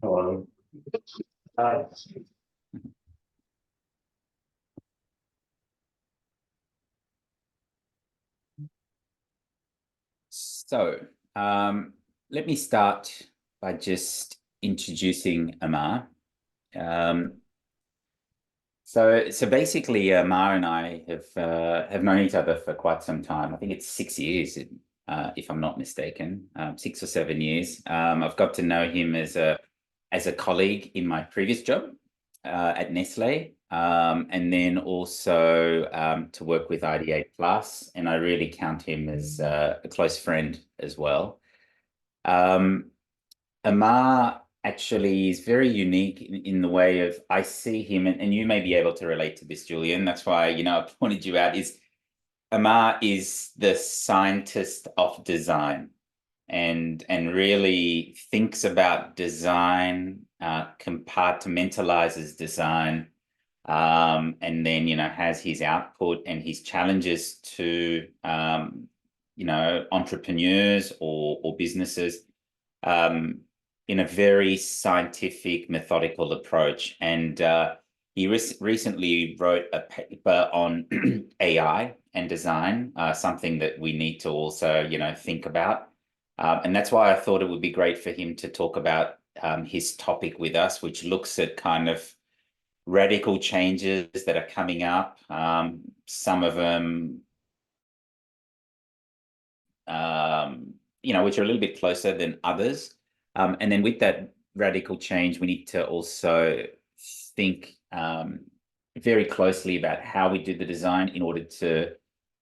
Hello. Uh, So, um, let me start by just introducing Amar. Um, so basically, Amar and I have known each other for quite some time. I think it's 6 years, if I'm not mistaken, 6 or 7 years. I've got to know him as a colleague in my previous job at Nestle, and then also to work with IDA Plus, and I really count him as a close friend as well. Um, Amar actually is very unique in the way of I see him, and you may be able to relate to this, Julian. That's why, I pointed you out, is Amar is the scientist of design and really thinks about design, compartmentalizes design, and then, has his output and his challenges to, entrepreneurs or businesses um, in a very scientific, methodical approach. And he recently wrote a paper on AI and design, something that we need to also, think about. And that's why I thought it would be great for him to talk about his topic with us, which looks at kind of radical changes that are coming up. Some of them, which are a little bit closer than others. And then with that radical change, we need to also think very closely about how we do the design in order to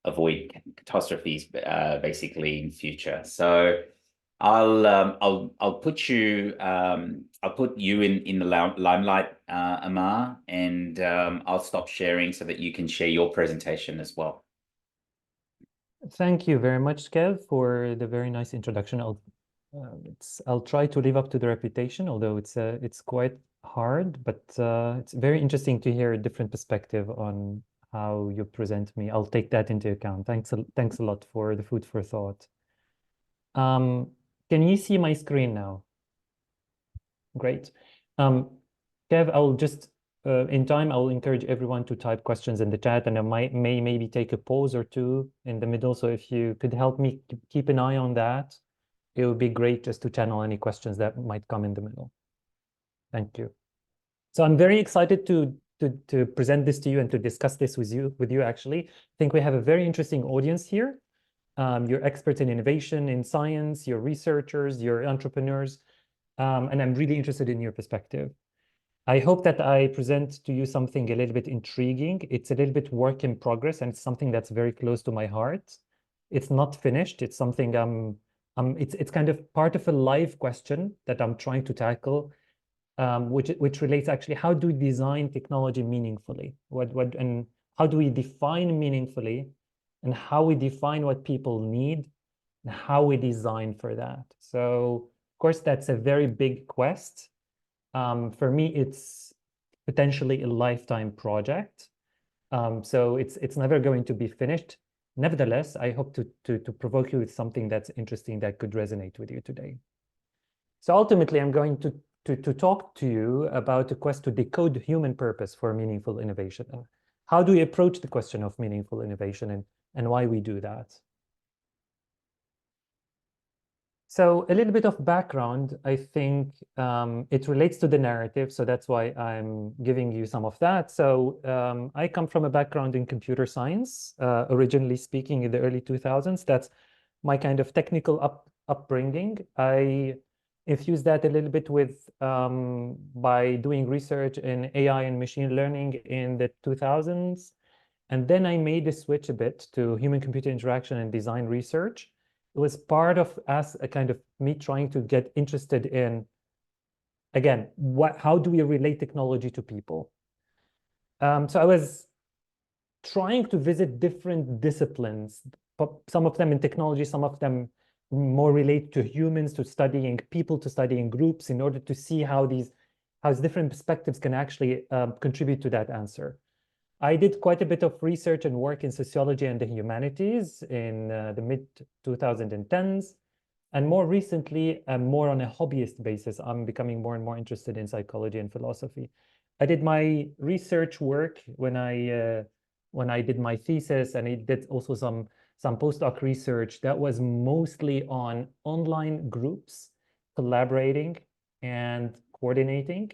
avoid catastrophes, basically in future. So I'll put you in the limelight, Amar, and I'll stop sharing so that you can share your presentation as well. Thank you very much, Kev, for the very nice introduction. I'll try to live up to the reputation, although it's quite hard, but it's very interesting to hear a different perspective on how you present me. I'll take that into account. Thanks a lot for the food for thought. Can you see my screen now? Great. Kev, I'll just in time, I'll encourage everyone to type questions in the chat, and I may maybe take a pause or two in the middle. So if you could help me keep an eye on that, it would be great just to channel any questions that might come in the middle. Thank you. So I'm very excited to present this to you and to discuss this with you actually. I think we have a very interesting audience here. You're experts in innovation, in science, you're researchers, you're entrepreneurs, and I'm really interested in your perspective. I hope that I present to you something a little bit intriguing. It's a little bit work in progress, and it's something that's very close to my heart. It's not finished. It's something it's kind of part of a live question that I'm trying to tackle, which relates actually, how do we design technology meaningfully? And how do we define meaningfully, and how we define what people need, and how we design for that. So, of course, that's a very big quest. For me, it's potentially a lifetime project. So it's never going to be finished. Nevertheless, I hope to provoke you with something that's interesting that could resonate with you today. So ultimately, I'm going to talk to you about the quest to decode human purpose for meaningful innovation. And how do we approach the question of meaningful innovation, and why we do that? So a little bit of background, I think it relates to the narrative, so that's why I'm giving you some of that. So I come from a background in computer science, originally speaking in the early 2000s. That's my kind of technical upbringing. I infused that a little bit with by doing research in AI and machine learning in the 2000s. And then I made the switch a bit to human-computer interaction and design research. It was part of as a kind of me trying to get interested in, again, how do we relate technology to people? So I was trying to visit different disciplines, some of them in technology, some of them more relate to humans, to studying people, to studying groups, in order to see how different perspectives can actually contribute to that answer. I did quite a bit of research and work in sociology and the humanities in the mid 2010s. And more recently, more on a hobbyist basis, I'm becoming more and more interested in psychology and philosophy. I did my research work when I did my thesis, and I did also some postdoc research that was mostly on online groups collaborating and coordinating,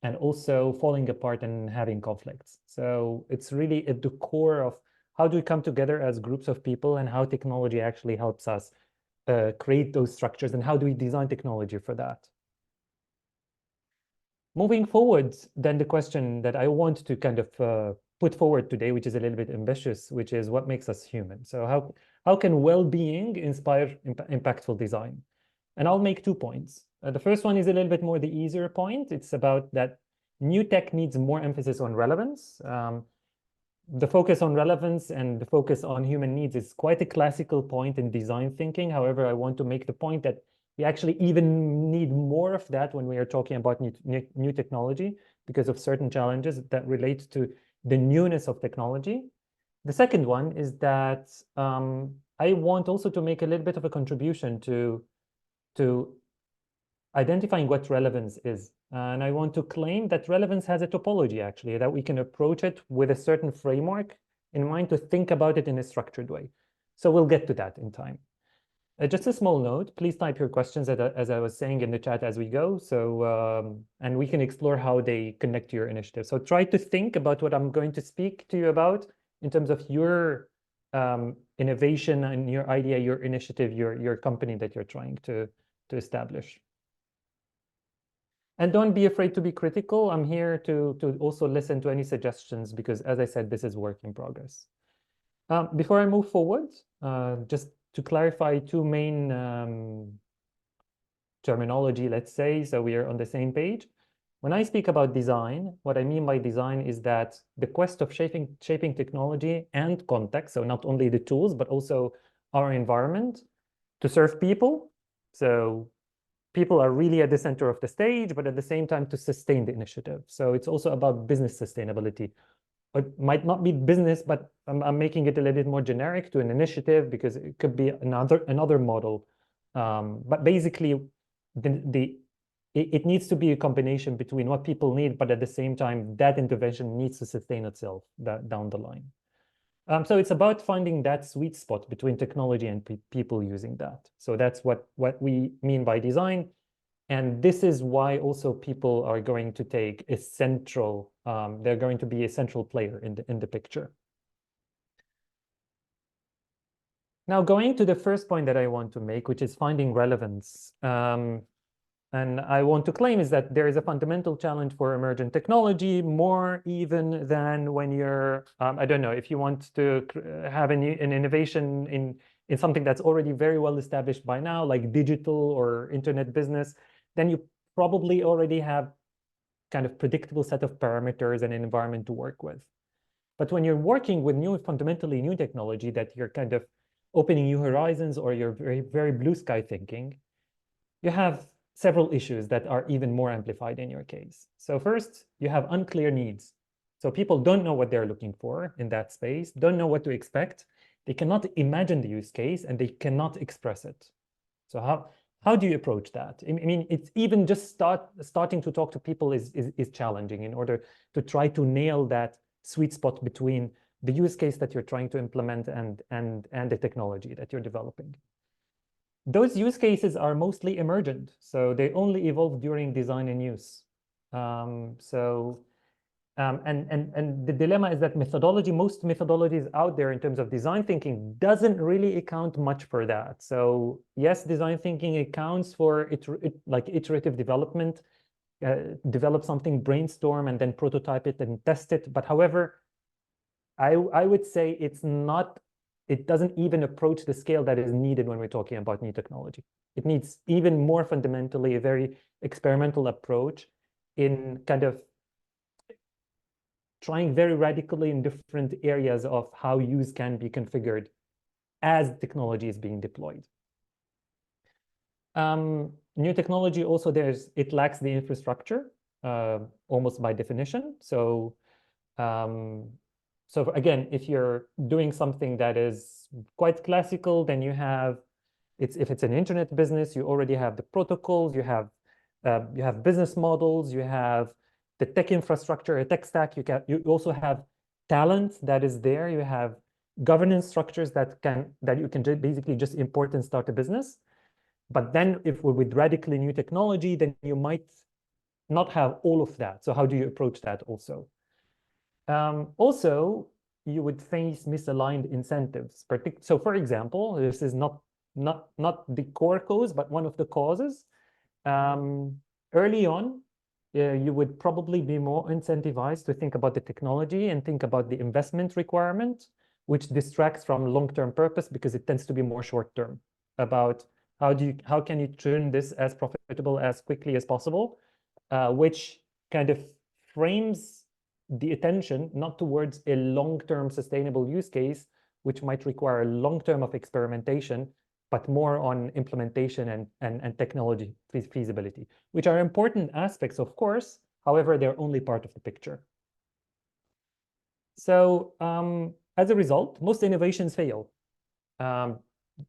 and also falling apart and having conflicts. So it's really at the core of how do we come together as groups of people, and how technology actually helps us create those structures, and how do we design technology for that. Moving forward, then the question that I want to kind of put forward today, which is a little bit ambitious, which is what makes us human. So how can well-being inspire impactful design? And I'll make 2 points. The first one is a little bit more the easier point. It's about that new tech needs more emphasis on relevance. The focus on relevance and the focus on human needs is quite a classical point in design thinking. However, I want to make the point that we actually even need more of that when we are talking about new technology, because of certain challenges that relate to the newness of technology. The second one is that I want also to make a little bit of a contribution to identifying what relevance is. And I want to claim that relevance has a topology, actually, that we can approach it with a certain framework in mind to think about it in a structured way. So we'll get to that in time. Just a small note, please type your questions as I was saying in the chat as we go. So, and we can explore how they connect to your initiative. So try to think about what I'm going to speak to you about in terms of your innovation and your idea, your initiative, your company that you're trying to establish. And don't be afraid to be critical. I'm here to also listen to any suggestions, because as I said, this is work in progress. Before I move forward, just to clarify 2 main terminology, let's say, so we are on the same page. When I speak about design, what I mean by design is that the quest of shaping technology and context, so not only the tools, but also our environment to serve people. So people are really at the center of the stage, but at the same time to sustain the initiative. So it's also about business sustainability. It might not be business, but I'm making it a little bit more generic to an initiative, because it could be another model. But basically, it needs to be a combination between what people need, but at the same time, that intervention needs to sustain itself down the line. So it's about finding that sweet spot between technology and people using that. So that's what we mean by design. And this is why also people are going to take a central, they're going to be a central player in the picture. Now, going to the first point that I want to make, which is finding relevance. And I want to claim is that there is a fundamental challenge for emergent technology, more even than when you're, I don't know, if you want to have an innovation in something that's already very well established by now, like digital or internet business, then you probably already have kind of predictable set of parameters and an environment to work with. But when you're working with fundamentally new technology that you're kind of opening new horizons, or you're very, very blue sky thinking, you have several issues that are even more amplified in your case. So first, you have unclear needs. So people don't know what they're looking for in that space, don't know what to expect. They cannot imagine the use case, and they cannot express it. So how do you approach that? I mean, it's even just starting to talk to people is challenging in order to try to nail that sweet spot between the use case that you're trying to implement and the technology that you're developing. Those use cases are mostly emergent, so they only evolve during design and use. And the dilemma is that most methodologies out there in terms of design thinking doesn't really account much for that. So yes, design thinking accounts for like iterative development, develop something, brainstorm, and then prototype it and test it. But however, I would say it doesn't even approach the scale that is needed when we're talking about new technology. It needs even more fundamentally a very experimental approach in kind of trying very radically in different areas of how use can be configured as technology is being deployed. New technology also, it lacks the infrastructure, almost by definition. So again, if you're doing something that is quite classical, then you have if it's an internet business, you already have the protocols, you have business models, you have the tech infrastructure, a tech stack. You also have talent that is there. You have governance structures that you can basically just import and start a business. But then if we're with radically new technology, then you might not have all of that. So how do you approach that also? Also, you would face misaligned incentives. So for example, this is not the core cause, but one of the causes. Early on, you would probably be more incentivized to think about the technology and think about the investment requirement, which distracts from long-term purpose because it tends to be more short-term about how can you turn this as profitable as quickly as possible, which kind of frames the attention not towards a long-term sustainable use case, which might require a long term of experimentation, but more on implementation and technology feasibility, which are important aspects, of course. However, they're only part of the picture. So as a result, most innovations fail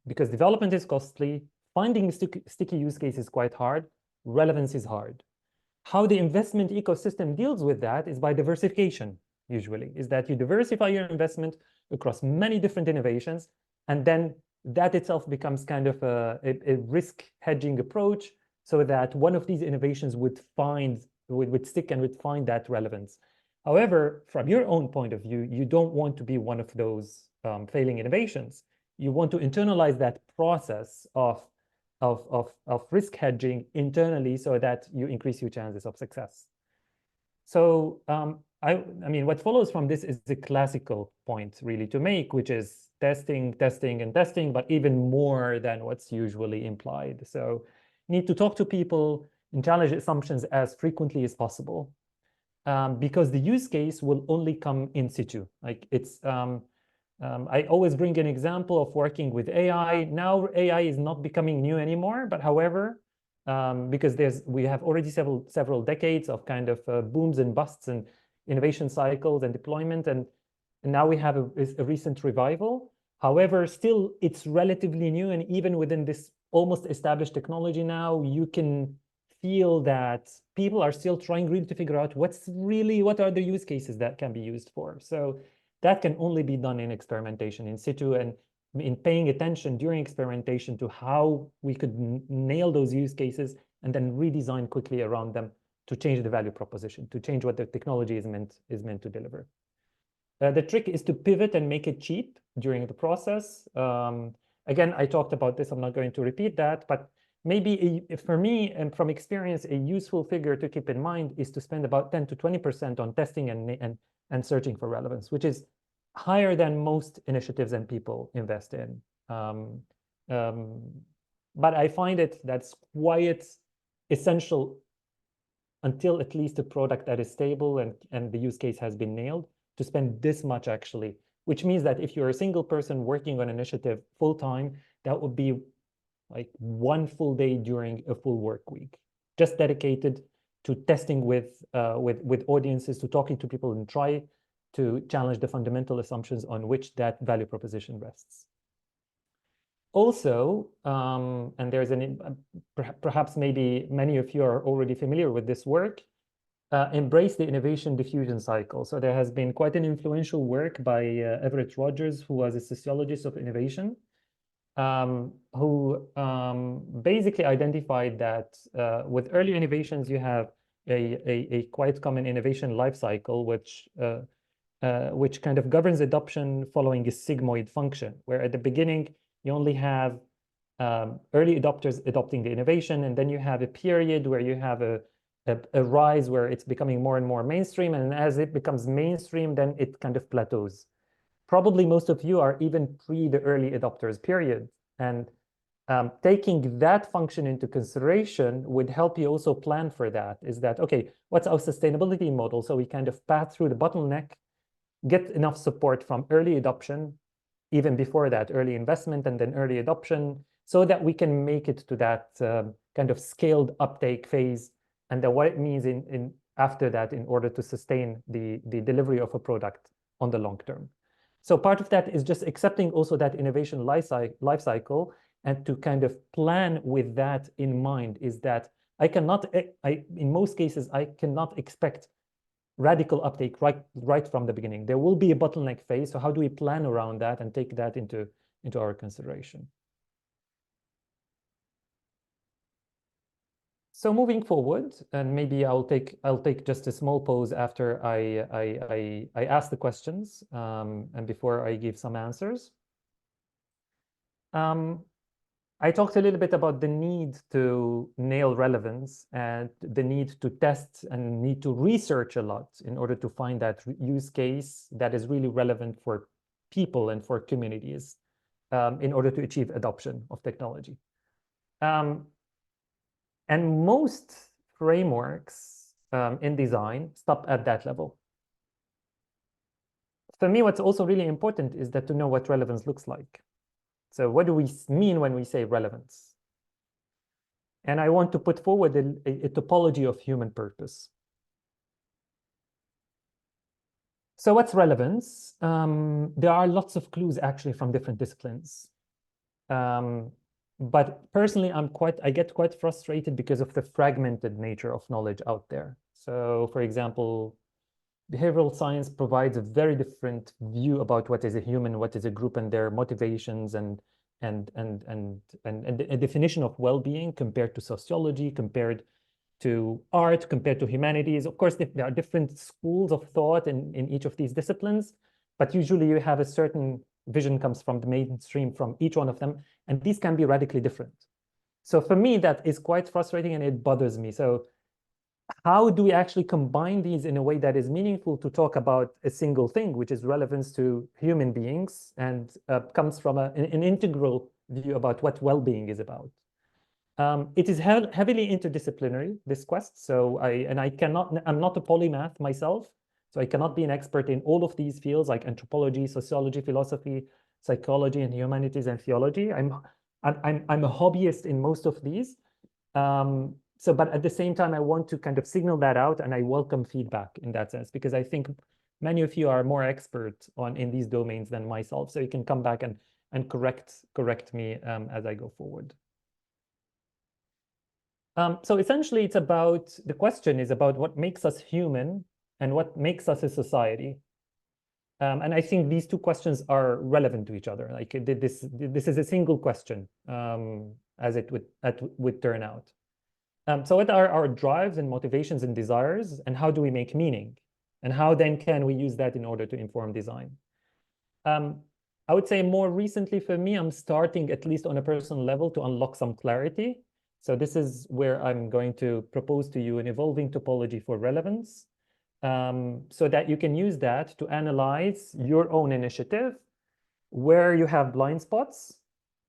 because development is costly, finding sticky use case is quite hard, relevance is hard. How the investment ecosystem deals with that is by diversification, usually, is that you diversify your investment across many different innovations, and then that itself becomes kind of a risk hedging approach so that one of these innovations would stick and would find that relevance. However, from your own point of view, you don't want to be one of those failing innovations. You want to internalize that process of risk hedging internally so that you increase your chances of success. So I mean, what follows from this is the classical point really to make, which is testing, testing, and testing, but even more than what's usually implied. So you need to talk to people and challenge assumptions as frequently as possible because the use case will only come in situ. Like it's, I always bring an example of working with AI. Now AI is not becoming new anymore, but however, because we have already several decades of kind of booms and busts and innovation cycles and deployment, and now we have a recent revival. However, still it's relatively new, and even within this almost established technology now, you can feel that people are still trying really to figure out what are the use cases that can be used for. So that can only be done in experimentation in situ and in paying attention during experimentation to how we could nail those use cases and then redesign quickly around them to change the value proposition, to change what the technology is meant to deliver. The trick is to pivot and make it cheap during the process. Again, I talked about this. I'm not going to repeat that, but maybe for me and from experience, a useful figure to keep in mind is to spend about 10 to 20% on testing and searching for relevance, which is higher than most initiatives and people invest in. But I find that's quite essential until at least a product that is stable and the use case has been nailed to spend this much actually, which means that if you're a single person working on an initiative full time, that would be like one full day during a full work week, just dedicated to testing with audiences, to talking to people and try to challenge the fundamental assumptions on which that value proposition rests. Also, and there's perhaps maybe many of you are already familiar with this work, embrace the innovation diffusion cycle. So there has been quite an influential work by Everett Rogers, who was a sociologist of innovation, who basically identified that with early innovations, you have a quite common innovation life cycle, which kind of governs adoption following a sigmoid function, where at the beginning, you only have early adopters adopting the innovation, and then you have a period where you have a rise where it's becoming more and more mainstream, and as it becomes mainstream, then it kind of plateaus. Probably most of you are even pre the early adopters period, and taking that function into consideration would help you also plan for that. Is that, okay, what's our sustainability model? So we kind of pass through the bottleneck, get enough support from early adoption, even before that, early investment and then early adoption, so that we can make it to that kind of scaled uptake phase, and then what it means after that in order to sustain the delivery of a product on the long term. So part of that is just accepting also that innovation life cycle and to kind of plan with that in mind is that I cannot, in most cases, I cannot expect radical uptake right from the beginning. There will be a bottleneck phase. So how do we plan around that and take that into our consideration? So moving forward, and maybe I'll take just a small pause after I ask the questions and before I give some answers. I talked a little bit about the need to nail relevance and the need to test and need to research a lot in order to find that use case that is really relevant for people and for communities in order to achieve adoption of technology. And most frameworks in design stop at that level. For me, what's also really important is that to know what relevance looks like. So what do we mean when we say relevance? And I want to put forward a topology of human purpose. So what's relevance? There are lots of clues actually from different disciplines. But personally, I get quite frustrated because of the fragmented nature of knowledge out there. So for example, behavioral science provides a very different view about what is a human, what is a group, and their motivations and a definition of well-being compared to sociology, compared to art, compared to humanities. Of course, there are different schools of thought in each of these disciplines, but usually you have a certain vision comes from the mainstream from each one of them, and these can be radically different. So for me, that is quite frustrating and it bothers me. So how do we actually combine these in a way that is meaningful to talk about a single thing, which is relevance to human beings and comes from an integral view about what well-being is about? It is heavily interdisciplinary, this quest. So I'm not a polymath myself, so I cannot be an expert in all of these fields like anthropology, sociology, philosophy, psychology, and humanities and theology. I'm a hobbyist in most of these. But at the same time, I want to kind of signal that out, and I welcome feedback in that sense, because I think many of you are more expert in these domains than myself. So you can come back and correct me as I go forward. So essentially, the question is about what makes us human and what makes us a society. And I think these two questions are relevant to each other. Like this is a single question, as it would turn out. So what are our drives and motivations and desires, and how do we make meaning? And how then can we use that in order to inform design? I would say more recently for me, I'm starting at least on a personal level to unlock some clarity. So this is where I'm going to propose to you an evolving topology for relevance, so that you can use that to analyze your own initiative, where you have blind spots.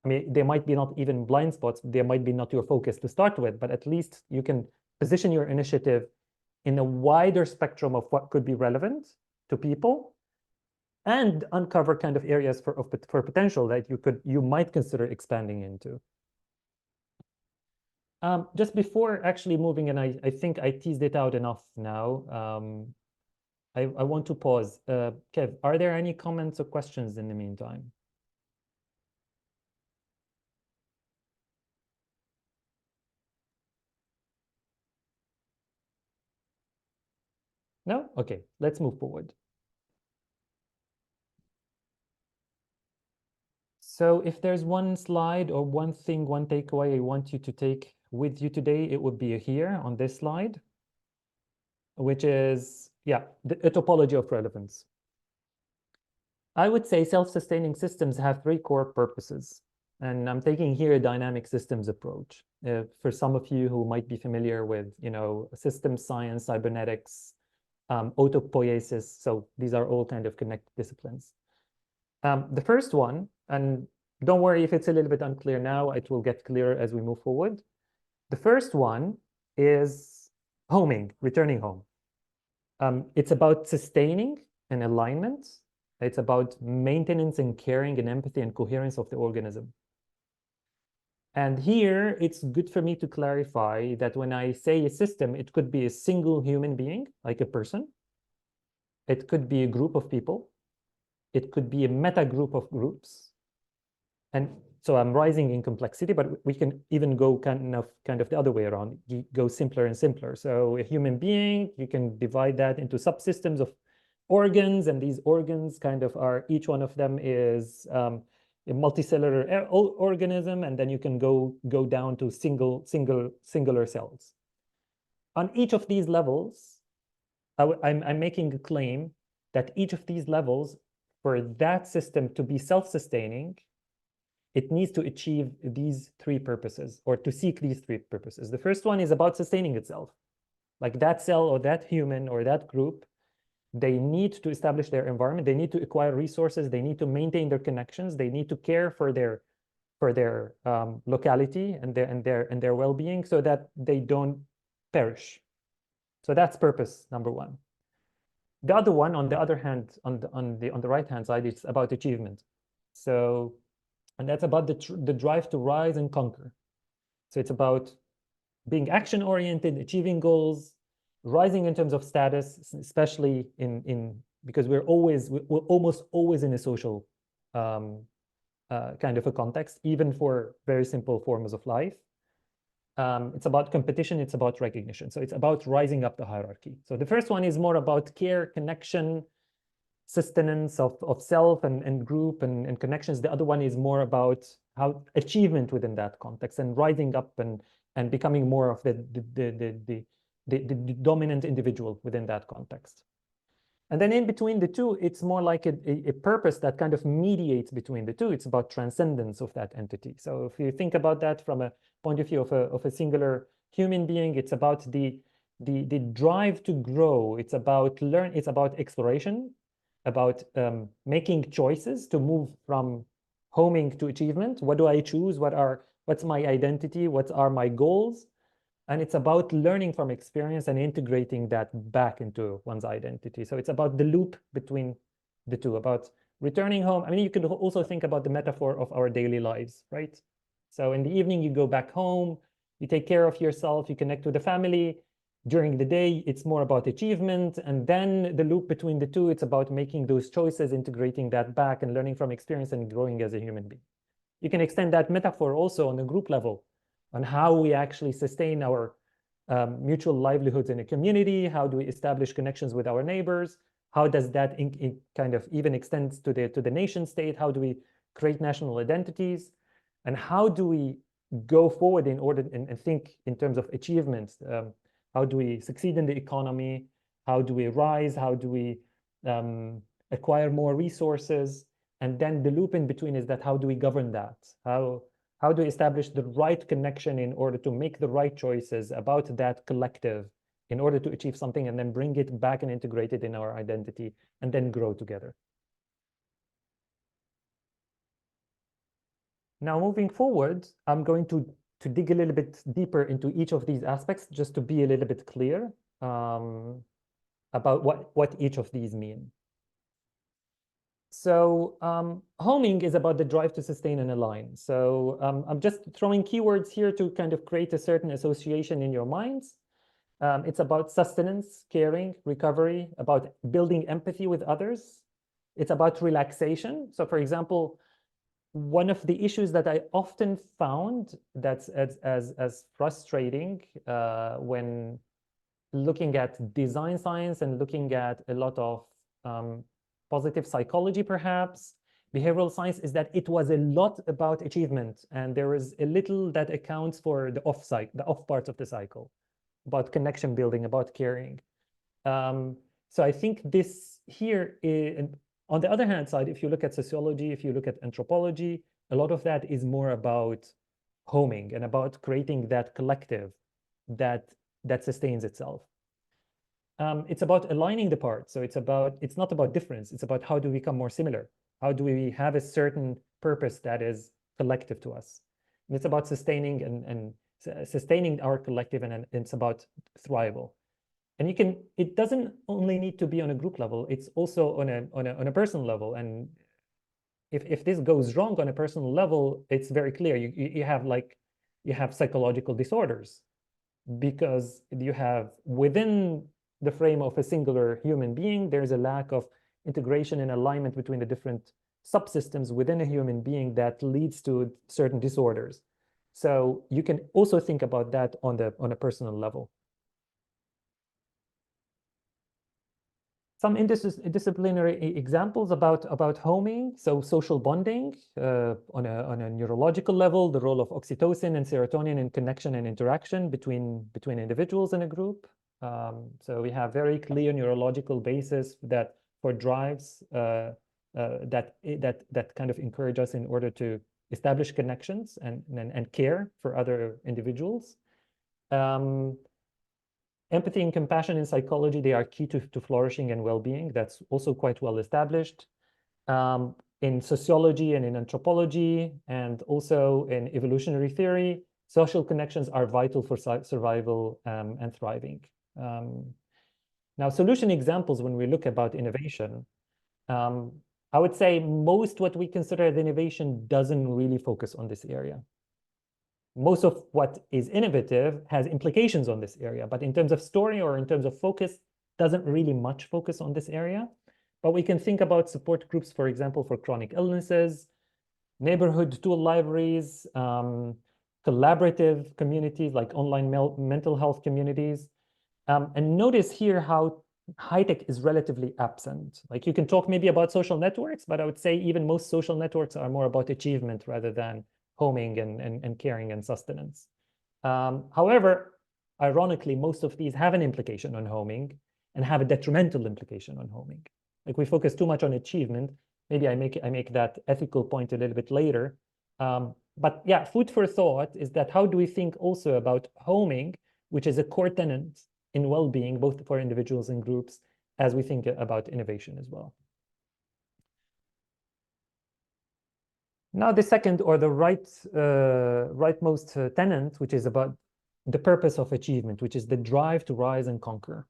I mean, they might be not even blind spots, they might be not your focus to start with, but at least you can position your initiative in a wider spectrum of what could be relevant to people and uncover kind of areas for potential that you might consider expanding into. Just before actually moving, and I think I teased it out enough now, I want to pause. Kev, are there any comments or questions in the meantime? No? Okay, let's move forward. So if there's one slide or one thing, one takeaway I want you to take with you today, it would be here on this slide, which is, a topology of relevance. I would say self-sustaining systems have three core purposes. And I'm taking here a dynamic systems approach. For some of you who might be familiar with, systems science, cybernetics, autopoiesis. So these are all kind of connected disciplines. The first one, and don't worry if it's a little bit unclear now, it will get clearer as we move forward. The first one is homing, returning home. It's about sustaining and alignment. It's about maintenance and caring and empathy and coherence of the organism. And here, it's good for me to clarify that when I say a system, it could be a single human being, like a person. It could be a group of people. It could be a meta group of groups. And So I'm rising in complexity, but we can even go kind of the other way around. You go simpler and simpler. So a human being, you can divide that into subsystems of organs, and these organs kind of are, each one of them is a multicellular organism, and then you can go down to singular cells. On each of these levels, I'm making a claim that each of these levels, for that system to be self-sustaining, it needs to achieve these three purposes, or to seek these three purposes. The first one is about sustaining itself. Like that cell or that human or that group, they need to establish their environment. They need to acquire resources. They need to maintain their connections. They need to care for their locality and their well-being, so that they don't perish. So that's purpose number one. The other one, on the other hand, on the right hand side, it's about achievement. So, and that's about the drive to rise and conquer. So it's about being action oriented, achieving goals, rising in terms of status, especially because we're almost always in a social kind of a context, even for very simple forms of life. It's about competition, it's about recognition. So it's about rising up the hierarchy. So the first one is more about care, connection, sustenance of self and group and connections. The other one is more about how achievement within that context and rising up and becoming more of the dominant individual within that context. And then in between the two, it's more like a purpose that kind of mediates between the two. It's about transcendence of that entity. So if you think about that from a point of view of a singular human being, it's about the drive to grow. It's about it's about exploration, about making choices to move from homing to achievement. What do I choose? What's my identity? What are my goals? And it's about learning from experience and integrating that back into one's identity. So it's about the loop between the two, about returning home. I mean, you could also think about the metaphor of our daily lives, right? So in the evening, you go back home, you take care of yourself, you connect with the family. During the day, it's more about achievement. And then the loop between the two, it's about making those choices, integrating that back and learning from experience and growing as a human being. You can extend that metaphor also on a group level, on how we actually sustain our mutual livelihoods in a community. How do we establish connections with our neighbors? How does that kind of even extend to the nation state? How do we create national identities? And how do we go forward in order and think in terms of achievements? How do we succeed in the economy? How do we rise? How do we acquire more resources? And then the loop in between is that how do we govern that? How do we establish the right connection in order to make the right choices about that collective in order to achieve something, and then bring it back and integrate it in our identity and then grow together? Now, moving forward, I'm going to dig a little bit deeper into each of these aspects, just to be a little bit clear about what each of these mean. So homing is about the drive to sustain and align. So I'm just throwing keywords here to kind of create a certain association in your minds. It's about sustenance, caring, recovery, about building empathy with others. It's about relaxation. So for example, one of the issues that I often found that's as frustrating when looking at design science and looking at a lot of positive psychology, perhaps, behavioral science, is that it was a lot about achievement, and there is a little that accounts for the off parts of the cycle, about connection building, about caring. So I think this here is, on the other hand side, if you look at sociology, if you look at anthropology, a lot of that is more about homing and about creating that collective that sustains itself. It's about aligning the parts. So it's not about difference. It's about how do we become more similar? How do we have a certain purpose that is collective to us? And it's about sustaining and sustaining our collective, and it's about thrival. And it doesn't only need to be on a group level. It's also on a personal level. And if this goes wrong on a personal level, it's very clear. You have psychological disorders, because you have within the frame of a singular human being, there's a lack of integration and alignment between the different subsystems within a human being that leads to certain disorders. So you can also think about that on a personal level. Some interdisciplinary examples about homing. So social bonding on a neurological level, the role of oxytocin and serotonin in connection and interaction between individuals in a group. So we have very clear neurological basis that for drives that kind of encourage us in order to establish connections and care for other individuals. Empathy and compassion in psychology, they are key to flourishing and well-being. That's also quite well established. In sociology and in anthropology, and also in evolutionary theory, social connections are vital for survival and thriving. Now, solution examples, when we look about innovation, I would say most what we consider as innovation doesn't really focus on this area. Most of what is innovative has implications on this area, but in terms of story or in terms of focus, doesn't really much focus on this area. But we can think about support groups, for example, for chronic illnesses, neighborhood tool libraries, collaborative communities like online mental health communities. And notice here how high-tech is relatively absent. Like you can talk maybe about social networks, but I would say even most social networks are more about achievement rather than homing and caring and sustenance. However, ironically, most of these have an implication on homing and have a detrimental implication on homing. Like we focus too much on achievement. Maybe I make that ethical point a little bit later. But yeah, food for thought is that how do we think also about homing, which is a core tenet in well-being, both for individuals and groups, as we think about innovation as well. Now, the second or the rightmost tenet, which is about the purpose of achievement, which is the drive to rise and conquer.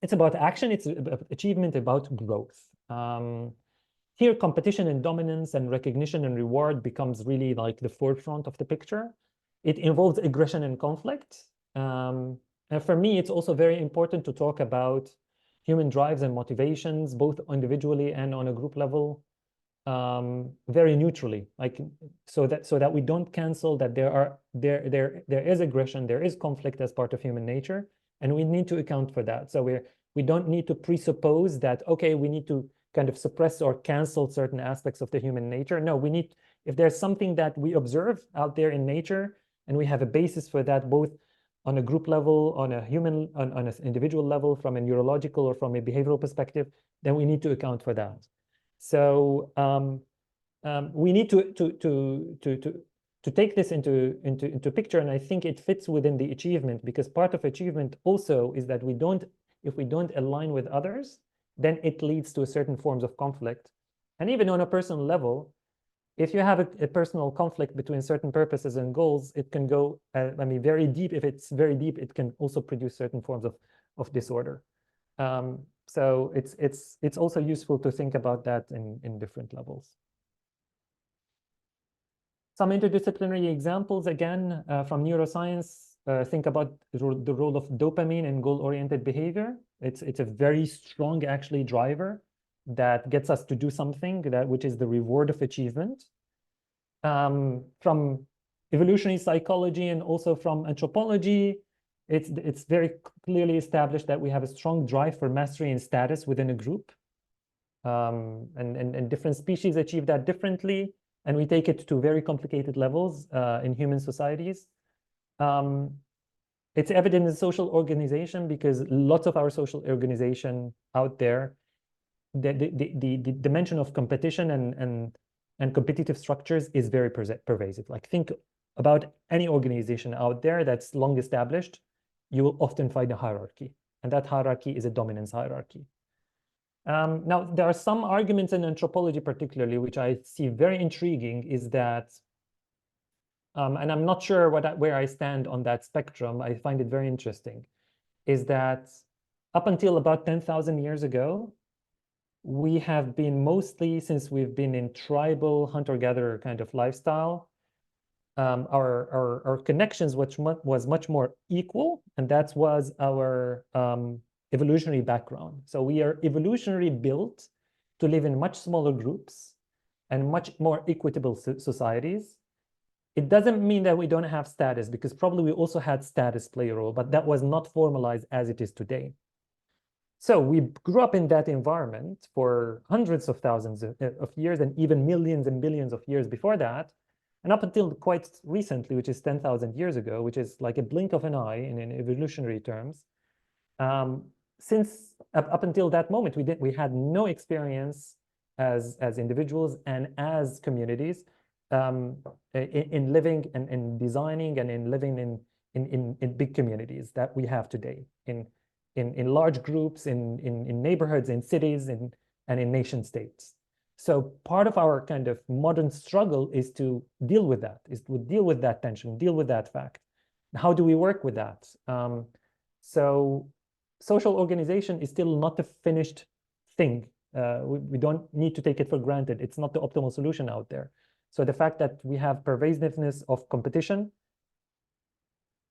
It's about action, it's about achievement, about growth. Here, competition and dominance and recognition and reward becomes really like the forefront of the picture. It involves aggression and conflict. And for me, it's also very important to talk about human drives and motivations, both individually and on a group level. Very neutrally, like so that we don't cancel that there is aggression, there is conflict as part of human nature, and we need to account for that. So we don't need to presuppose that, okay, we need to kind of suppress or cancel certain aspects of the human nature. No, we need, if there's something that we observe out there in nature and we have a basis for that, both on a group level, on a human, on an individual level, from a neurological or from a behavioral perspective, then we need to account for that. So we need to take this into picture, and I think it fits within the achievement, because part of achievement also is that if we don't align with others, then it leads to certain forms of conflict. And even on a personal level, if you have a personal conflict between certain purposes and goals, it can go, I mean, very deep. If it's very deep, it can also produce certain forms of disorder. So it's also useful to think about that in different levels. Some interdisciplinary examples, again, from neuroscience, think about the role of dopamine in goal-oriented behavior. It's a very strong, actually, driver that gets us to do something, which is the reward of achievement. From evolutionary psychology and also from anthropology, it's very clearly established that we have a strong drive for mastery and status within a group. And different species achieve that differently, and we take it to very complicated levels in human societies. It's evident in social organization, because lots of our social organization out there, the dimension of competition and competitive structures is very pervasive. Like, think about any organization out there that's long established, you will often find a hierarchy, and that hierarchy is a dominance hierarchy. Now, there are some arguments in anthropology particularly, which I see very intriguing, is that, and I'm not sure where I stand on that spectrum, I find it very interesting, is that up until about 10,000 years ago, we have been mostly, since we've been in tribal hunter-gatherer kind of lifestyle, our connections was much more equal, and that was our evolutionary background. So we are evolutionary built to live in much smaller groups and much more equitable societies. It doesn't mean that we don't have status, because probably we also had status play a role, but that was not formalized as it is today. So we grew up in that environment for hundreds of thousands of years, and even millions and billions of years before that. And up until quite recently, which is 10,000 years ago, which is like a blink of an eye in evolutionary terms, since up until that moment, we had no experience as individuals and as communities in living and in designing and in living in big communities that we have today, in large groups, in neighborhoods, in cities, and in nation states. So part of our kind of modern struggle is to deal with that, tension, deal with that fact. How do we work with that? So social organization is still not a finished thing. We don't need to take it for granted. It's not the optimal solution out there. So the fact that we have pervasiveness of competition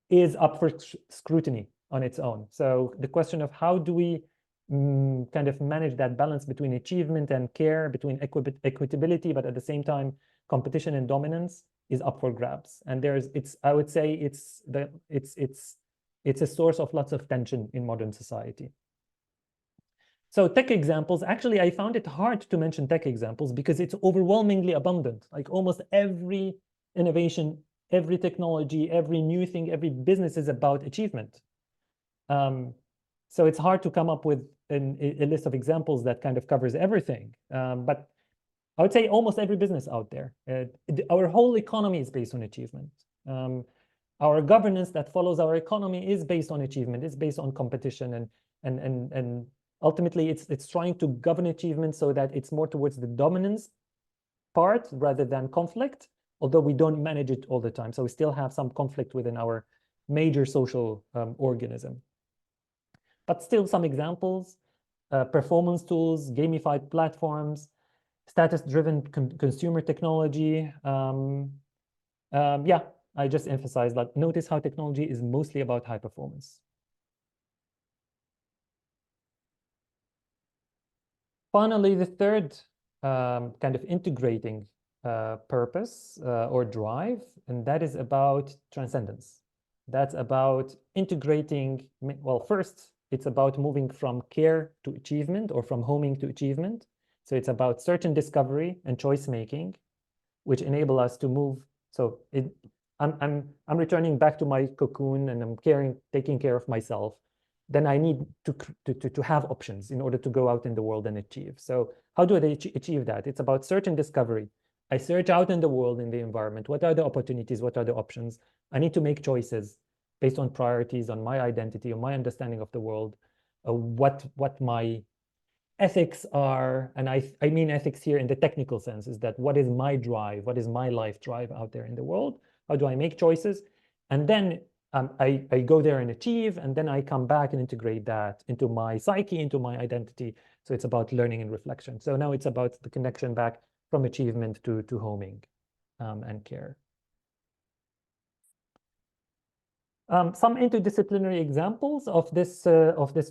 is up for scrutiny on its own. So the question of how do we kind of manage that balance between achievement and care, between equitability, but at the same time competition and dominance, is up for grabs. And I would say it's a source of lots of tension in modern society. So tech examples, actually, I found it hard to mention tech examples because it's overwhelmingly abundant. Like almost every innovation, every technology, every new thing, every business is about achievement. So it's hard to come up with a list of examples that kind of covers everything. But I would say almost every business out there. Our whole economy is based on achievement. Our governance that follows our economy is based on achievement. It's based on competition, and ultimately it's trying to govern achievement so that it's more towards the dominance part rather than conflict, although we don't manage it all the time. So we still have some conflict within our major social organism. But still some examples: performance tools, gamified platforms, status-driven consumer technology. Yeah, I just emphasized that. Notice how technology is mostly about high performance. Finally, the third kind of integrating purpose or drive, and that is about transcendence. That's about integrating, well, first, it's about moving from care to achievement, or from homing to achievement. So it's about certain discovery and choice making, which enable us to move. So I'm returning back to my cocoon, and I'm taking care of myself. Then I need to have options in order to go out in the world and achieve. So how do I achieve that? It's about certain discovery. I search out in the world, in the environment. What are the opportunities? What are the options? I need to make choices based on priorities, on my identity, on my understanding of the world, what my ethics are. And I mean ethics here in the technical sense, is that what is my drive? What is my life drive out there in the world? How do I make choices? And then I go there and achieve, and then I come back and integrate that into my psyche, into my identity. So it's about learning and reflection. So now it's about the connection back from achievement to homing and care. Some interdisciplinary examples of this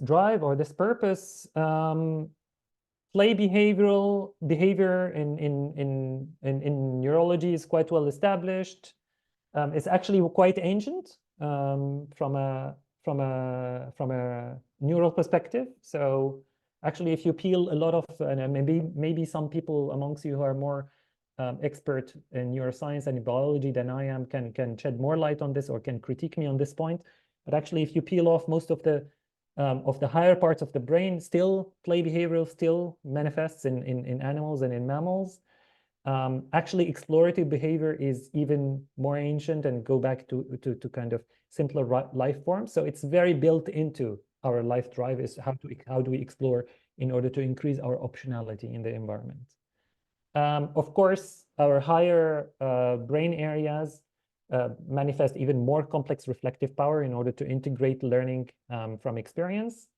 drive or this purpose. Play behavior in neurology is quite well established. It's actually quite ancient from a neural perspective. So actually, if you peel a lot of, and maybe some people amongst you who are more expert in neuroscience and in biology than I am can shed more light on this, or can critique me on this point. But actually, if you peel off most of the higher parts of the brain, still play behavioral still manifests in animals and in mammals. Actually, explorative behavior is even more ancient and go back to kind of simpler life forms. So it's very built into our life drive, is how do we explore in order to increase our optionality in the environment. Of course, our higher brain areas manifest even more complex reflective power in order to integrate learning from experience.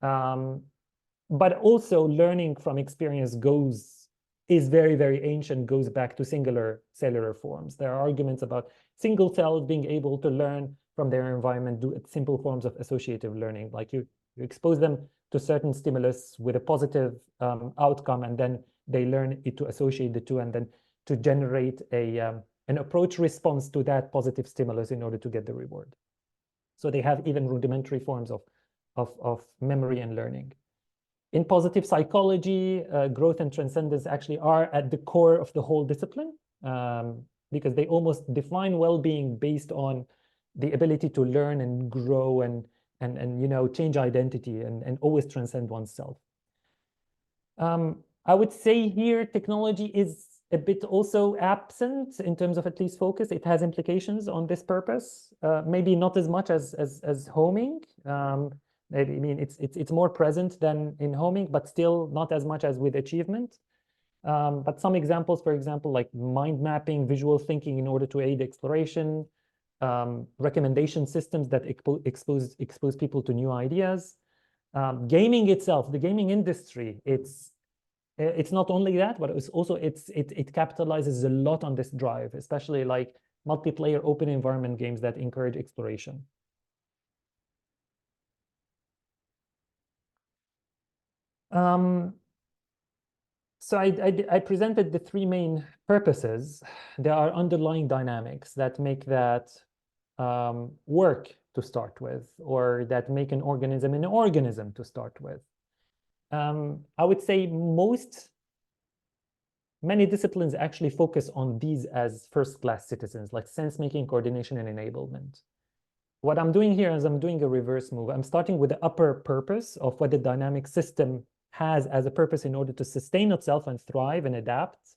But also learning from experience is very, very ancient, goes back to singular cellular forms. There are arguments about single cells being able to learn from their environment, do simple forms of associative learning, like you expose them to certain stimulus with a positive outcome, and then they learn it to associate the two and then to generate an approach response to that positive stimulus in order to get the reward. So they have even rudimentary forms of memory and learning. In positive psychology, growth and transcendence actually are at the core of the whole discipline, because they almost define well-being based on the ability to learn and grow and change identity and always transcend oneself. I would say here technology is a bit also absent in terms of at least focus. It has implications on this purpose, maybe not as much as homing. Maybe, I mean, it's more present than in homing, but still not as much as with achievement. But some examples, for example, like mind mapping, visual thinking in order to aid exploration, recommendation systems that expose people to new ideas. Gaming itself, the gaming industry, it's not only that, but it's also it capitalizes a lot on this drive, especially like multiplayer open environment games that encourage exploration. So I presented the three main purposes. There are underlying dynamics that make that work to start with, or that make an organism an organism to start with. I would say many disciplines actually focus on these as first-class citizens, like sense-making, coordination, and enablement. What I'm doing here is I'm doing a reverse move. I'm starting with the upper purpose of what the dynamic system has as a purpose in order to sustain itself and thrive and adapt,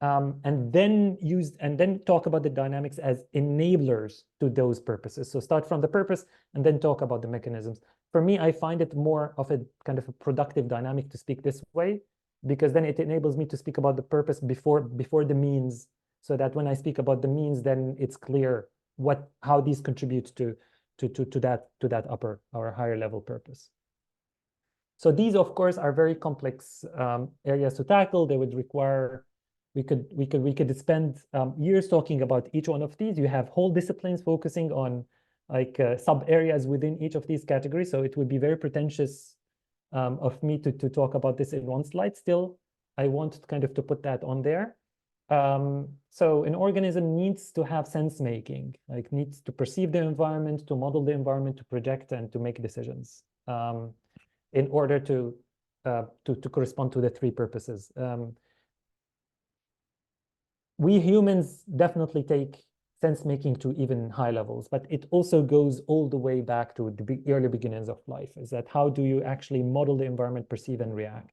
and then talk about the dynamics as enablers to those purposes. So start from the purpose and then talk about the mechanisms. For me, I find it more of a kind of a productive dynamic to speak this way, because then it enables me to speak about the purpose before the means, so that when I speak about the means, then it's clear how these contribute to that upper or higher level purpose. So these, of course, are very complex areas to tackle. They would require, we could spend years talking about each one of these. You have whole disciplines focusing on like sub areas within each of these categories. So it would be very pretentious of me to talk about this in one slide. Still, I want kind of to put that on there. So an organism needs to have sense making, like needs to perceive the environment, to model the environment, to project, and to make decisions in order to correspond to the three purposes. We humans definitely take sense making to even high levels, but it also goes all the way back to the early beginnings of life. Is that how do you actually model the environment, perceive, and react?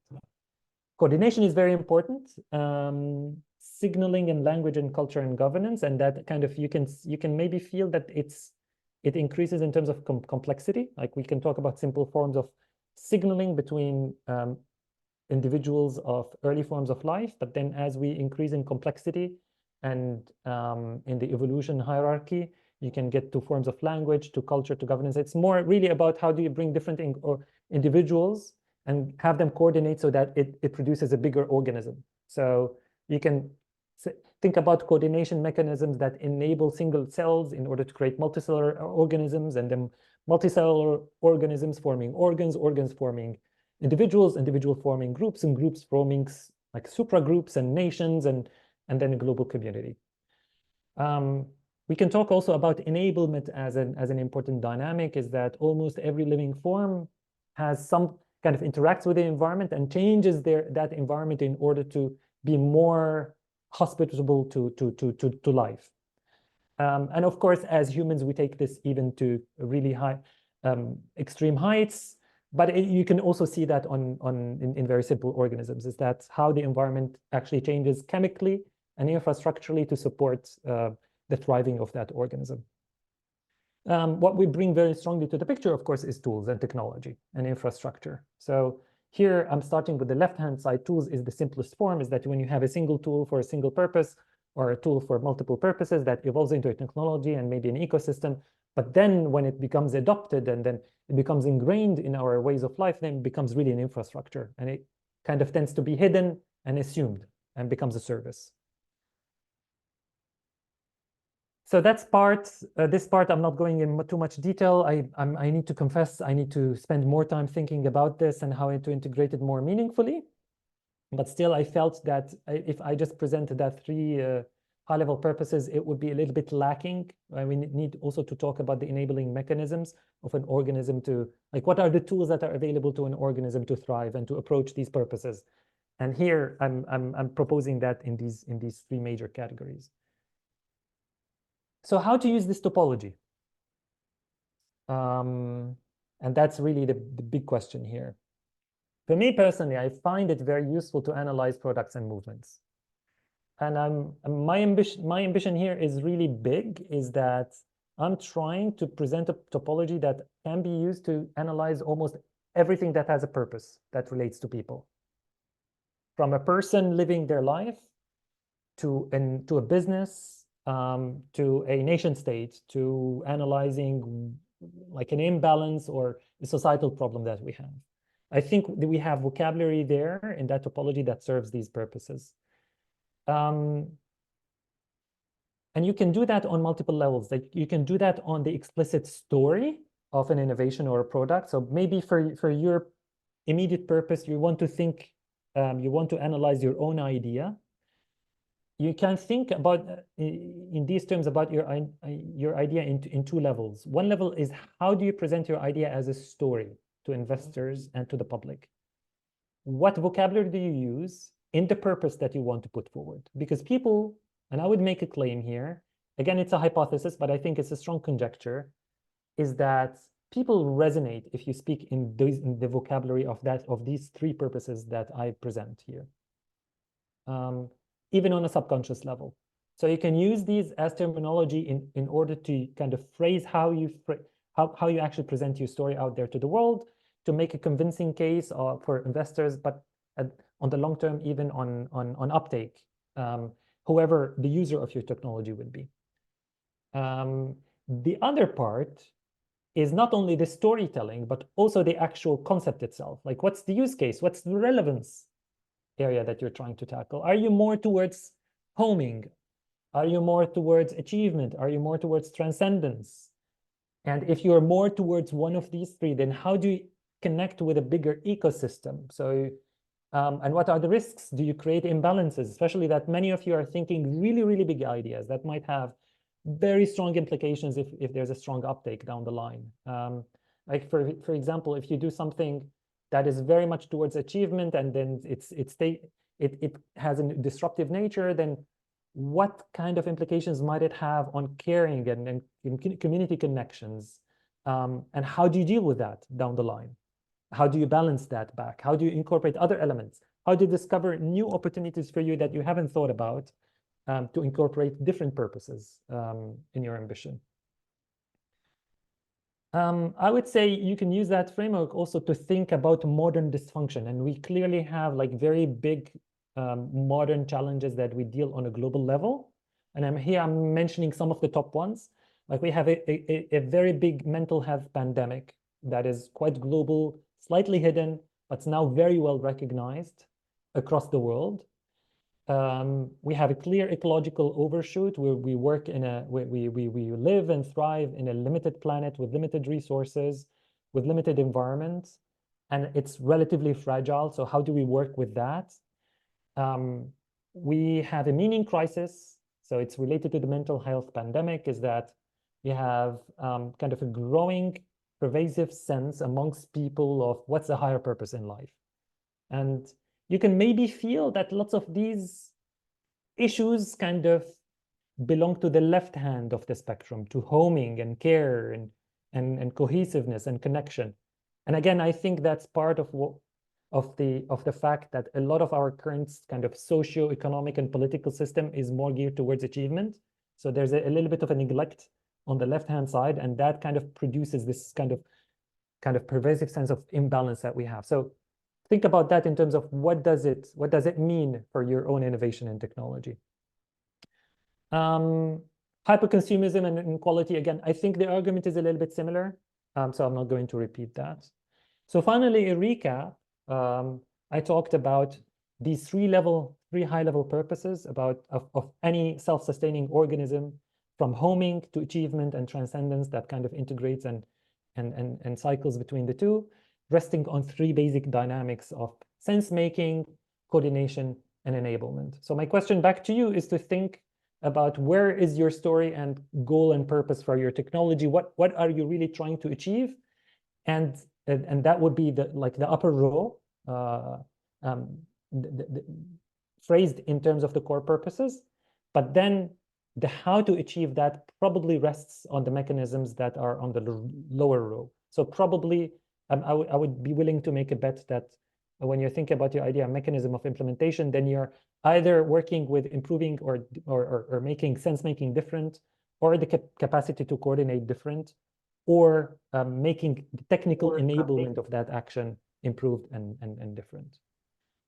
Coordination is very important. Signaling and language and culture and governance, and that kind of you can maybe feel that it increases in terms of complexity. Like we can talk about simple forms of signaling between individuals of early forms of life, but then as we increase in complexity and in the evolution hierarchy, you can get to forms of language, to culture, to governance. It's more really about how do you bring different individuals and have them coordinate so that it produces a bigger organism. So you can think about coordination mechanisms that enable single cells in order to create multicellular organisms, and then multicellular organisms forming organs, organs forming individuals, individual forming groups, and groups forming like supragroups and nations, and then a global community. We can talk also about enablement as an important dynamic, is that almost every living form has some kind of interacts with the environment and changes that environment in order to be more hospitable to life. And of course, as humans, we take this even to really high, extreme heights. But you can also see that in very simple organisms, is that how the environment actually changes chemically and infrastructurally to support the thriving of that organism. What we bring very strongly to the picture, of course, is tools and technology and infrastructure. So here I'm starting with the left-hand side. Tools is the simplest form, is that when you have a single tool for a single purpose, or a tool for multiple purposes that evolves into a technology and maybe an ecosystem. But then when it becomes adopted and then it becomes ingrained in our ways of life, then it becomes really an infrastructure, and it kind of tends to be hidden and assumed and becomes a service. So that's this part I'm not going in too much detail. I need to confess, I need to spend more time thinking about this and how to integrate it more meaningfully. But still, I felt that if I just presented that three high-level purposes, it would be a little bit lacking. We need also to talk about the enabling mechanisms of an organism to, like, what are the tools that are available to an organism to thrive and to approach these purposes? And here I'm proposing that in these three major categories. So how to use this topology? And that's really the big question here. For me personally, I find it very useful to analyze products and movements. And my ambition here is really big, is that I'm trying to present a topology that can be used to analyze almost everything that has a purpose that relates to people. From a person living their life to a business, to a nation state, to analyzing like an imbalance or a societal problem that we have. I think that we have vocabulary there in that topology that serves these purposes. And you can do that on multiple levels. Like you can do that on the explicit story of an innovation or a product. So maybe for your immediate purpose, you want to think, you want to analyze your own idea. You can think about in these terms about your idea in two levels. One level is how do you present your idea as a story to investors and to the public? What vocabulary do you use in the purpose that you want to put forward? Because people, and I would make a claim here, again, it's a hypothesis, but I think it's a strong conjecture, is that people resonate if you speak in the vocabulary of these three purposes that I present here. Even on a subconscious level. So you can use these as terminology in order to kind of phrase how you actually present your story out there to the world, to make a convincing case for investors, but on the long term, even on uptake, whoever the user of your technology would be. The other part is not only the storytelling, but also the actual concept itself. Like, what's the use case? What's the relevance area that you're trying to tackle? Are you more towards homing? Are you more towards achievement? Are you more towards transcendence? And if you're more towards one of these three, then how do you connect with a bigger ecosystem? So, and what are the risks? Do you create imbalances? Especially that many of you are thinking really, really big ideas that might have very strong implications if there's a strong uptake down the line. Like for example, if you do something that is very much towards achievement and then it has a disruptive nature, then what kind of implications might it have on caring and community connections? And how do you deal with that down the line? How do you balance that back? How do you incorporate other elements? How do you discover new opportunities for you that you haven't thought about to incorporate different purposes in your ambition? I would say you can use that framework also to think about modern dysfunction. And we clearly have like very big modern challenges that we deal on a global level. And I'm mentioning some of the top ones. Like we have a very big mental health pandemic that is quite global, slightly hidden, but it's now very well recognized across the world. We have a clear ecological overshoot where we work we live and thrive in a limited planet with limited resources, with limited environments, and it's relatively fragile. So how do we work with that? We have a meaning crisis. So it's related to the mental health pandemic, is that we have kind of a growing pervasive sense amongst people of what's the higher purpose in life. And you can maybe feel that lots of these issues kind of belong to the left hand of the spectrum, to homing and care and cohesiveness and connection. And again, I think that's part of the fact that a lot of our current kind of socio-economic and political system is more geared towards achievement. So there's a little bit of a neglect on the left-hand side, and that kind of produces this kind of pervasive sense of imbalance that we have. So think about that in terms of what does it mean for your own innovation and technology. Hyperconsumerism and inequality, again, I think the argument is a little bit similar, so I'm not going to repeat that. So finally, a recap. I talked about these three high-level purposes of any self-sustaining organism, from homing to achievement and transcendence, that kind of integrates and cycles between the two, resting on three basic dynamics of sense-making, coordination, and enablement. So my question back to you is to think about where is your story and goal and purpose for your technology? What are you really trying to achieve? And that would be the upper row, phrased in terms of the core purposes. But then the how to achieve that probably rests on the mechanisms that are on the lower row. So probably I would be willing to make a bet that when you're thinking about your idea mechanism of implementation, then you're either working with improving or making sense-making different, or the capacity to coordinate different, or making the technical enablement of that action improved and different.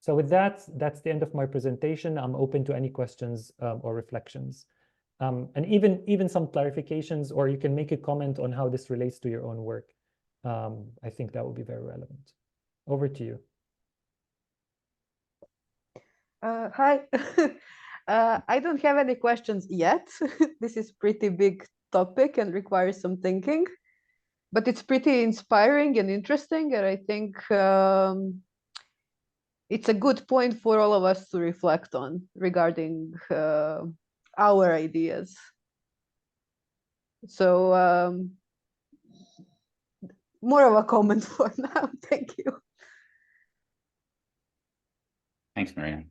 So with that, that's the end of my presentation. I'm open to any questions or reflections. And even some clarifications, or you can make a comment on how this relates to your own work. I think that would be very relevant. Over to you. Hi. I don't have any questions yet. This is pretty big topic and requires some thinking, but it's pretty inspiring and interesting. And I think it's a good point for all of us to reflect on regarding our ideas. So more of a comment for now. Thank you. Thanks, Marina.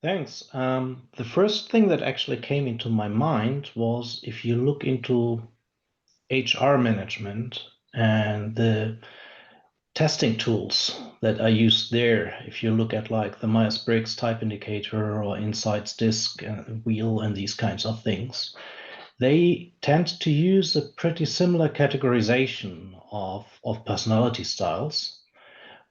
Thanks. The first thing that actually came into my mind was if you look into HR management and the testing tools that are used there, if you look at like the Myers-Briggs type indicator or Insights disk and wheel and these kinds of things, they tend to use a pretty similar categorization of personality styles,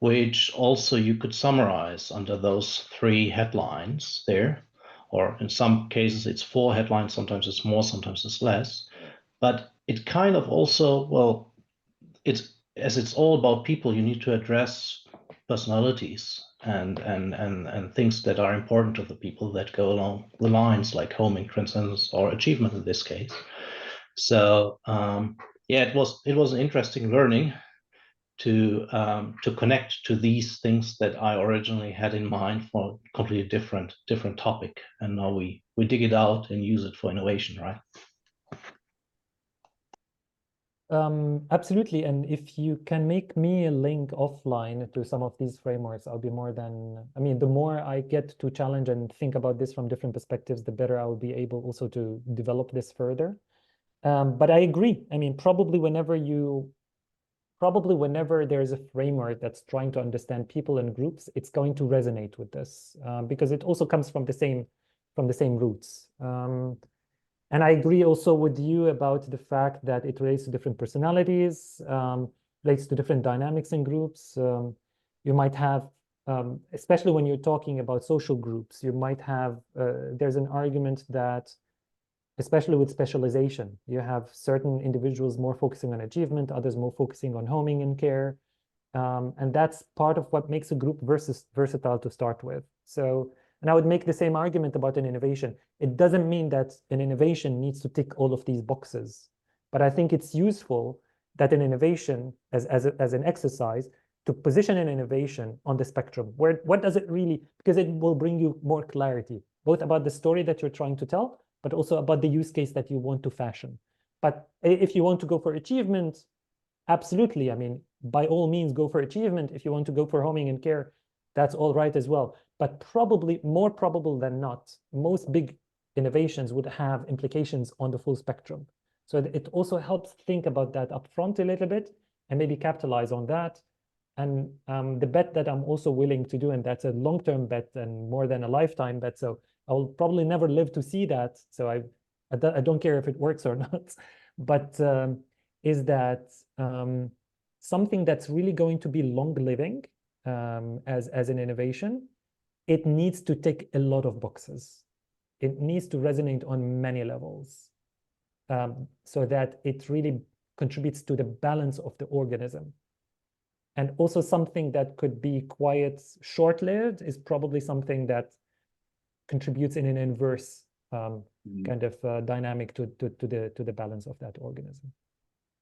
which also you could summarize under those 3 headlines there, or in some cases it's 4 headlines, sometimes it's more, sometimes it's less. But it kind of also, well, as it's all about people, you need to address personalities and things that are important to the people that go along the lines like homing, transcendence, or achievement in this case. So yeah, it was an interesting learning to connect to these things that I originally had in mind for a completely different topic, and now we dig it out and use it for innovation, right? Absolutely. And if you can make me a link offline to some of these frameworks, I'll be more than, I mean, the more I get to challenge and think about this from different perspectives, the better I will be able also to develop this further. But I agree. I mean, probably whenever there's a framework that's trying to understand people and groups, it's going to resonate with this because it also comes from the same roots. And I agree also with you about the fact that it relates to different personalities, relates to different dynamics in groups. You might have, especially when you're talking about social groups, you might have, there's an argument that, especially with specialization, you have certain individuals more focusing on achievement, others more focusing on homing and care. And that's part of what makes a group versatile to start with. So, and I would make the same argument about an innovation. It doesn't mean that an innovation needs to tick all of these boxes, but I think it's useful that an innovation, as an exercise, to position an innovation on the spectrum. What does it really, because it will bring you more clarity, both about the story that you're trying to tell, but also about the use case that you want to fashion. But if you want to go for achievement, absolutely. I mean, by all means, go for achievement. If you want to go for homing and care, that's all right as well. But probably more probable than not, most big innovations would have implications on the full spectrum. So it also helps think about that upfront a little bit and maybe capitalize on that. And the bet that I'm also willing to do, and that's a long-term bet and more than a lifetime bet. So I'll probably never live to see that. So I don't care if it works or not, but is that something that's really going to be long-living as an innovation, it needs to tick a lot of boxes. It needs to resonate on many levels so that it really contributes to the balance of the organism. And also something that could be quite short-lived is probably something that contributes in an inverse kind of dynamic to the balance of that organism.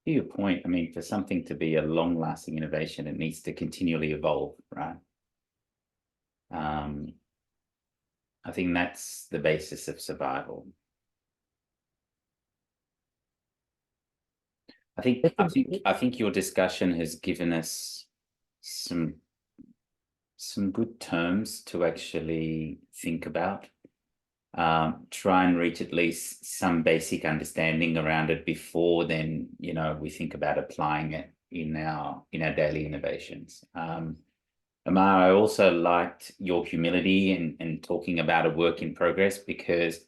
To your point, I mean, for something to be a long-lasting innovation, it needs to continually evolve, right? I think that's the basis of survival. I think your discussion has given us some good terms to actually think about. Try and reach at least some basic understanding around it before then, you know, we think about applying it in our daily innovations. Amar, I also liked your humility and talking about a work in progress, because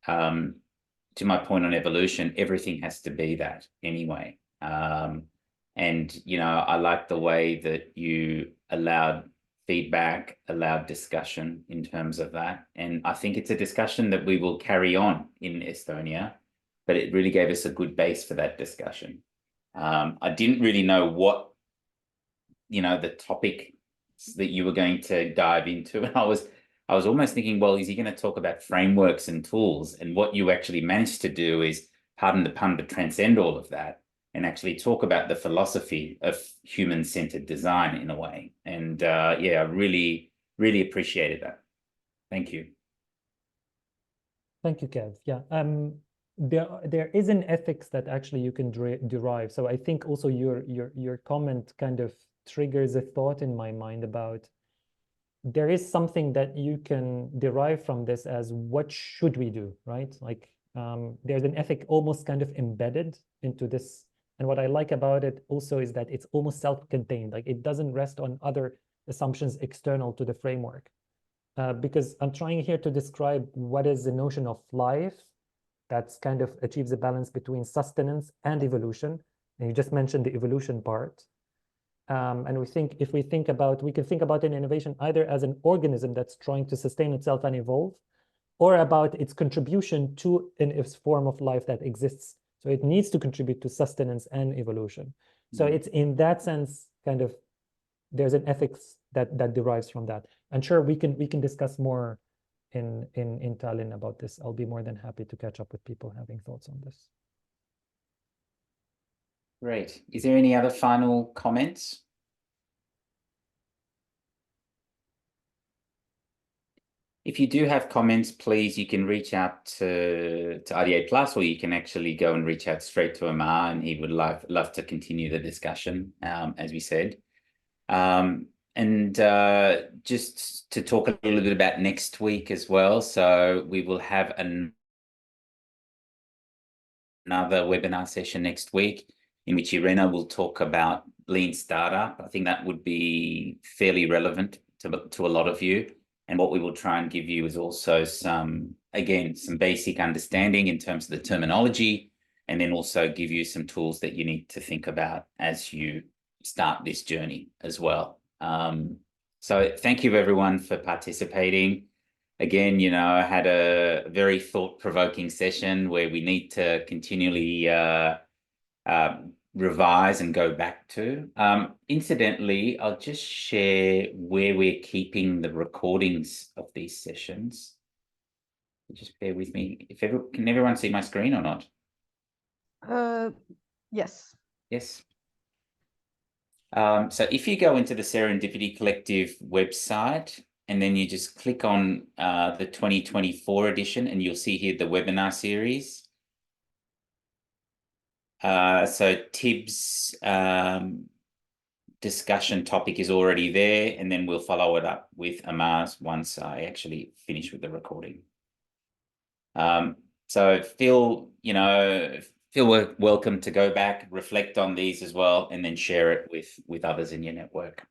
to my point on evolution, everything has to be that anyway. And, you know, I like the way that you allowed feedback, allowed discussion in terms of that. And I think it's a discussion that we will carry on in Estonia, but it really gave us a good base for that discussion. I didn't really know what, you know, the topic that you were going to dive into. And I was almost thinking, well, is he going to talk about frameworks and tools? And what you actually managed to do is, pardon the pun, but transcend all of that and actually talk about the philosophy of human-centered design in a way. And yeah, I really, really appreciated that. Thank you. Thank you, Kev. Yeah, there is an ethics that actually you can derive. So I think also your comment kind of triggers a thought in my mind about there is something that you can derive from this as what should we do, right? Like there's an ethic almost kind of embedded into this. And what I like about it also is that it's almost self-contained. Like it doesn't rest on other assumptions external to the framework. Because I'm trying here to describe what is the notion of life that's kind of achieves a balance between sustenance and evolution. And you just mentioned the evolution part. And if we can think about an innovation either as an organism that's trying to sustain itself and evolve, or about its contribution to a form of life that exists. So it needs to contribute to sustenance and evolution. So it's in that sense, kind of, there's an ethics that derives from that. And sure, we can discuss more in Tallinn about this. I'll be more than happy to catch up with people having thoughts on this. Great. Is there any other final comments? If you do have comments, please, you can reach out to RDA Plus, or you can actually go and reach out straight to Amar, and he would love to continue the discussion, as we said. And just to talk a little bit about next week as well. So we will have another webinar session next week in which Irena will talk about lean startup. I think that would be fairly relevant to a lot of you. And what we will try and give you is also some basic understanding in terms of the terminology, and then also give you some tools that you need to think about as you start this journey as well. So thank you everyone for participating. Again, you know, I had a very thought-provoking session where we need to continually revise and go back to. Incidentally, I'll just share where we're keeping the recordings of these sessions. Just bear with me. Can everyone see my screen or not? Yes. Yes. So if you go into the Serendipity Collective website, and then you just click on the 2024 edition, and you'll see here the webinar series. So Tib's discussion topic is already there, and then we'll follow it up with Amar's once I actually finish with the recording. So feel welcome to go back, reflect on these as well, and then share it with others in your network.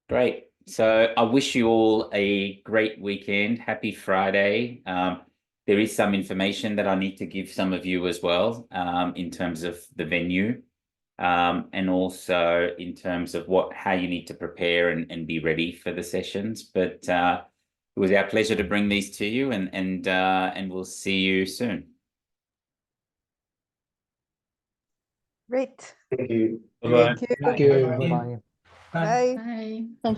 Great. So I wish you all a great weekend. Happy Friday. There is some information that I need to give some of you as well, in terms of the venue, and also in terms of how you need to prepare and be ready for the sessions. But it was our pleasure to bring these to you, and we'll see you soon. Great. Thank you. Thank you. Thank you. Bye-bye. Bye. Bye.